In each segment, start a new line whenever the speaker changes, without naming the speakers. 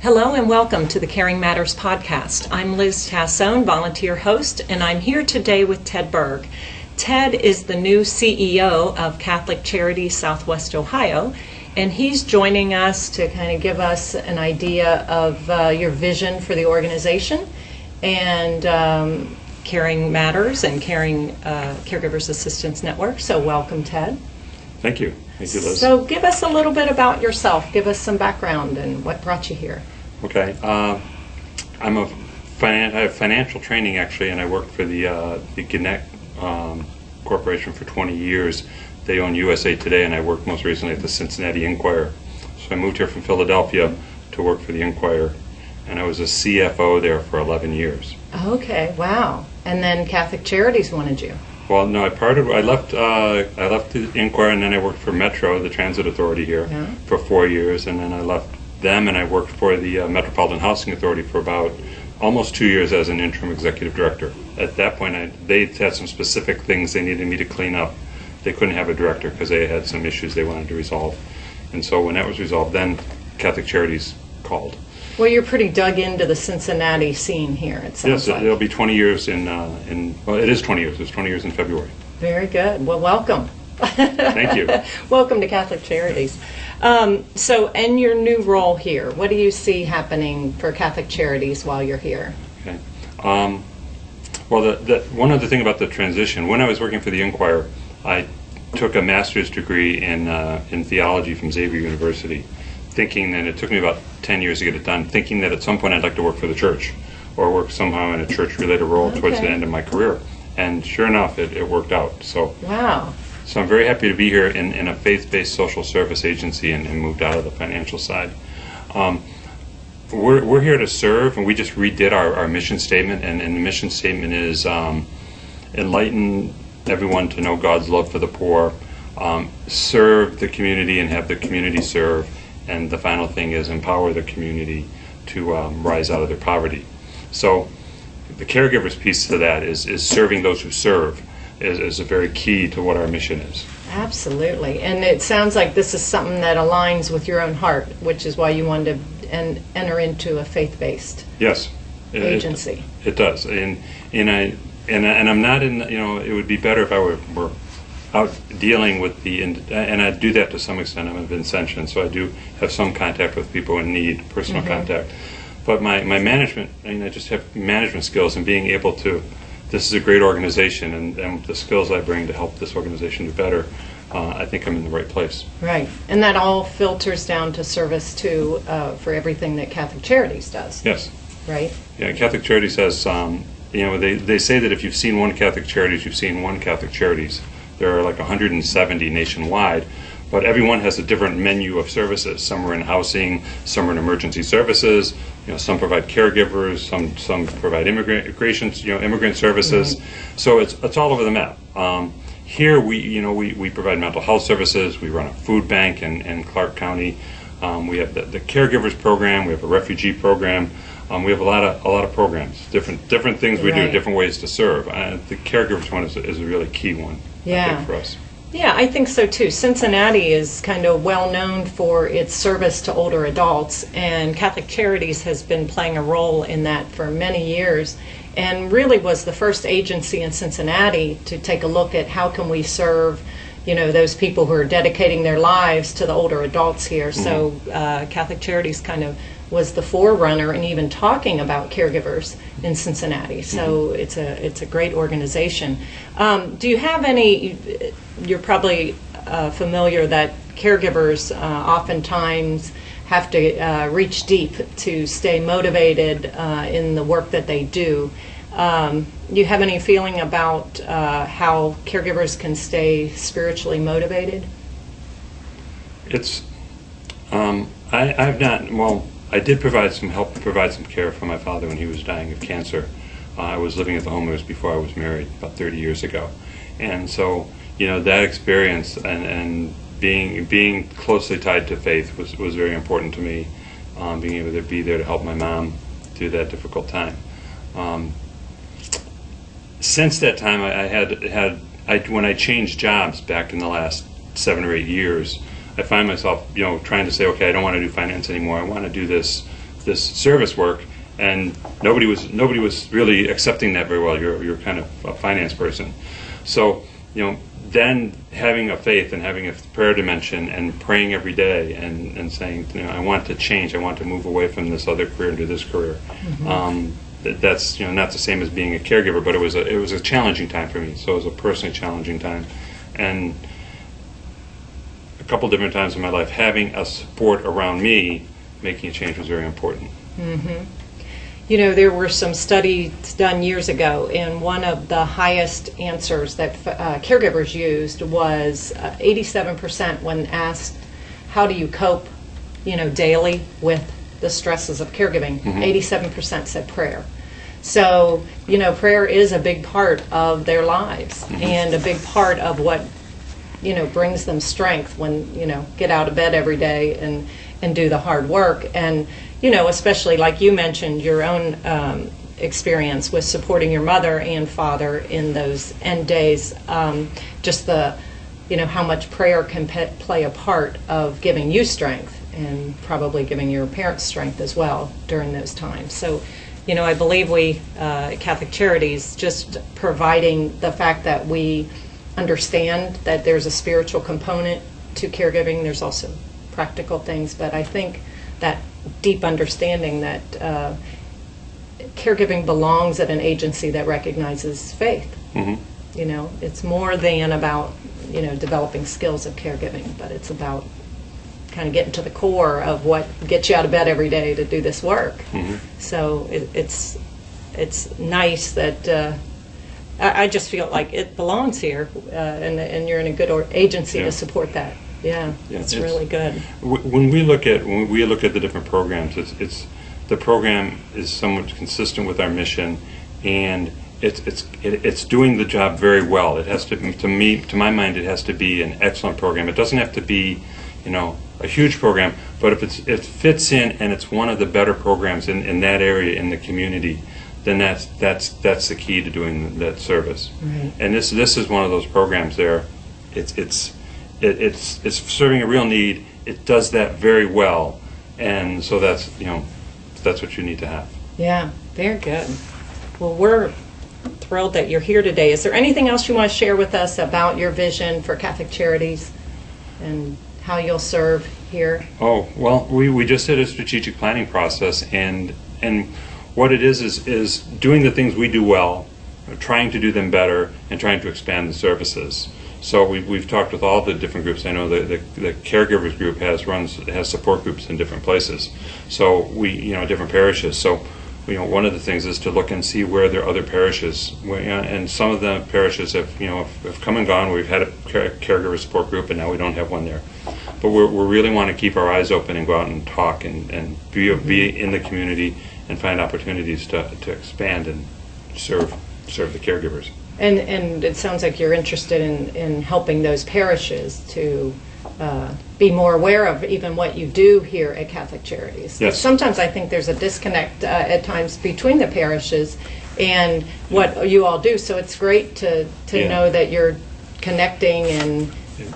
Hello and welcome to the Caring Matters podcast. I'm Liz Tassone, volunteer host, and I'm here today with Ted Bergh. Ted is the new CEO of Catholic Charities Southwestern Ohio, and he's joining us to kind of give us an idea of your vision for the organization and Caring Matters and Caregivers Assistance Network. So welcome, Ted.
Thank you. Thank you, Liz.
So give us a little bit about yourself. Give us some background and what brought you here.
Okay. I have financial training, actually, and I worked for the Gannett Corporation for 20 years. They own USA Today, and I worked most recently at the Cincinnati Enquirer. So I moved here from Philadelphia to work for the Enquirer, and I was a CFO there for 11 years.
Okay, wow. And then Catholic Charities wanted you.
Well, no, I left the Enquirer, and then I worked for Metro, the transit authority here, for 4 years, and then I left them and I worked for the Metropolitan Housing Authority for about almost 2 years as an interim executive director. At that point, they had some specific things they needed me to clean up. They couldn't have a director because they had some issues they wanted to resolve. And so when that was resolved, then Catholic Charities called.
Well, you're pretty dug into the Cincinnati scene here, it sounds like.
Yes, it'll be 20 years well, it is 20 years. It's 20 years in February.
Very good. Well, welcome.
Thank you. Welcome
to Catholic Charities. So, in your new role here, what do you see happening for Catholic Charities while you're here?
Okay. Well, one other thing about the transition, when I was working for the Enquirer, I took a master's degree in theology from Xavier University, thinking that it took me about 10 years to get it done, thinking that at some point I'd like to work for the church or work somehow in a church-related role towards the end of my career. And sure enough, it worked out. So,
wow.
So I'm very happy to be here in a faith-based social service agency and moved out of the financial side. We're here to serve, and we just redid our mission statement, and the mission statement is enlighten everyone to know God's love for the poor, serve the community and have the community serve, and the final thing is empower the community to rise out of their poverty. So the caregivers piece to that is serving those who serve. Is a very key to what our mission is. Absolutely.
And it sounds like this is something that aligns with your own heart, which is why you wanted to enter into a faith-based agency.
It does. And I'm not in, it would be better if I were out dealing with and I do that to some extent. I'm a Vincentian, so I do have some contact with people in need, personal contact. But my management, I just have management skills and being able to. This is a great organization, and the skills I bring to help this organization do better, I think I'm in the right place. Right, and that all filters down to service too for everything that Catholic Charities does. Yes. Right? Yeah, Catholic Charities has, they say that if you've seen one Catholic Charities, you've seen one Catholic Charities. There are like 170 nationwide, but everyone has a different menu of services. Some are in housing, some are in emergency services. Some provide caregivers, some provide immigrant services. So it's all over the map. Here we provide mental health services. We run a food bank in Clark County. We have the caregivers program. We have a refugee program. We have a lot of programs, different things we do, different ways to serve. The caregivers one is a really key one, I think, for us. Yeah, I think so too. Cincinnati is kind of well known for its service to older adults, and Catholic Charities has been playing a role in that for many years, and really was the first agency in Cincinnati to take a look at how can we serve those people who are dedicating their lives to the older adults here. So Catholic Charities kind of was the forerunner in even talking about caregivers in Cincinnati. So it's a great organization. Do you have any? You're probably familiar that caregivers oftentimes have to reach deep to stay motivated in the work that they do. Do you have any feeling about how caregivers can stay spiritually motivated? I've not. Well, I did provide some care for my father when he was dying of cancer. I was living at the home. It was before I was married, about 30 years ago, and so that experience and being closely tied to faith was very important to me. Being able to be there to help my mom through that difficult time. Since that time, when I changed jobs back in the last 7 or 8 years, I find myself, trying to say, okay, I don't want to do finance anymore. I want to do this this service work, and nobody was really accepting that very well. You're kind of a finance person, so then having a faith and having a prayer dimension and praying every day and saying, I want to change, I want to move away from this other career into this career. That's not the same as being a caregiver, but it was a challenging time for me. So it was a personally challenging time, and a couple different times in my life, having a support around me, making a change was very important.
There were some studies done years ago, and one of the highest answers that caregivers used was 87% when asked, how do you cope, daily with the stresses of caregiving? 87% said prayer. So, prayer is a big part of their lives and a big part of what, brings them strength when, get out of bed every day and do the hard work. And especially like you mentioned, your own experience with supporting your mother and father in those end days, just the, how much prayer can play a part of giving you strength and probably giving your parents strength as well during those times. So, I believe we, Catholic Charities, just providing the fact that we understand that there's a spiritual component to caregiving, there's also practical things, but I think that deep understanding that caregiving belongs at an agency that recognizes faith. It's more than about developing skills of caregiving, but it's about kind of getting to the core of what gets you out of bed every day to do this work. So it's nice that I just feel like it belongs here, and you're in a good agency to support that. Yeah, it's really good.
When we look at the different programs, it's the program is somewhat consistent with our mission, and it's doing the job very well. It has to my mind, it has to be an excellent program. It doesn't have to be, a huge program, but if it fits in and it's one of the better programs in that area in the community, then that's the key to doing that service. And this is one of those programs there. It's serving a real need. It does that very well, and so that's what you need to have.
Yeah, very good. Well, we're thrilled that you're here today. Is there anything else you want to share with us about your vision for Catholic Charities and how you'll serve here?
Oh, well, we just did a strategic planning process, and what it is doing the things we do well, trying to do them better, and trying to expand the services. So we've talked with all the different groups. I know the caregivers group has support groups in different places. So different parishes. So one of the things is to look and see where there are other parishes. And some of the parishes have come and gone. We've had a caregiver support group, and now we don't have one there. But we really want to keep our eyes open and go out and talk and be in the community and find opportunities to expand and serve the caregivers.
And it sounds like you're interested in helping those parishes to be more aware of even what you do here at Catholic Charities.
Yes.
Sometimes I think there's a disconnect at times between the parishes and what you all do. So it's great to know that you're connecting and...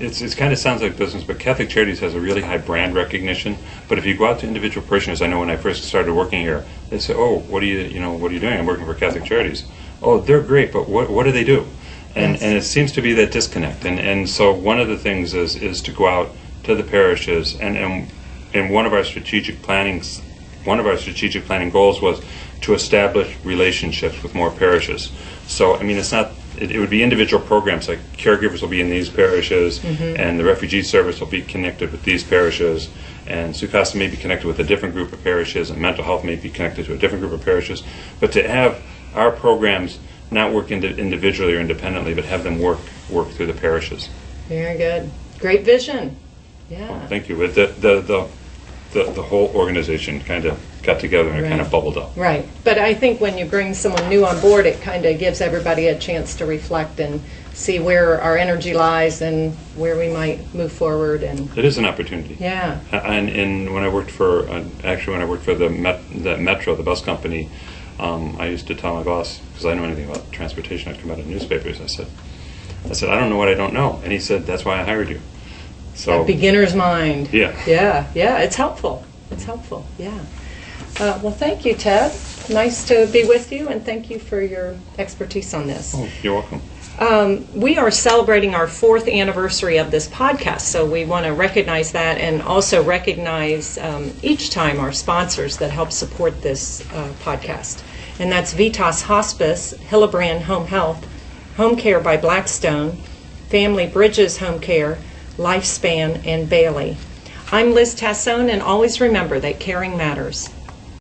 It kind of sounds like business, but Catholic Charities has a really high brand recognition. But if you go out to individual parishioners, I know when I first started working here, they say, "Oh, what are you doing?" I'm working for Catholic Charities. Oh, they're great, but what do they do? And it seems to be that disconnect. And so one of the things is to go out to the parishes, and one of our strategic planning goals was to establish relationships with more parishes. So it's not. It would be individual programs, like caregivers will be in these parishes, and the refugee service will be connected with these parishes, and Sukasa may be connected with a different group of parishes, and mental health may be connected to a different group of parishes. But to have our programs not work individually or independently, but have them work through the parishes.
Very good. Great vision. Yeah.
Well, thank you. The whole organization kind of got together and it kind of bubbled up.
Right. But I think when you bring someone new on board, it kind of gives everybody a chance to reflect and see where our energy lies and where we might move forward. And
it is an opportunity.
Yeah.
And when I worked for the Metro, the bus company, I used to tell my boss, because I didn't know anything about transportation, I'd come out of newspapers. I said, I don't know what I don't know. And he said, that's why I hired you. So
a beginner's mind.
Yeah.
Yeah. It's helpful. Yeah. Well, thank you, Ted. Nice to be with you, and thank you for your expertise on this.
Oh, you're welcome.
We are celebrating our 4th anniversary of this podcast, so we want to recognize that and also recognize each time our sponsors that help support this podcast. And that's Vitas Hospice, Hillebrand Home Health, Home Care by Blackstone, Family Bridges Home Care, Lifespan, and Bailey. I'm Liz Tassone, and always remember that caring matters.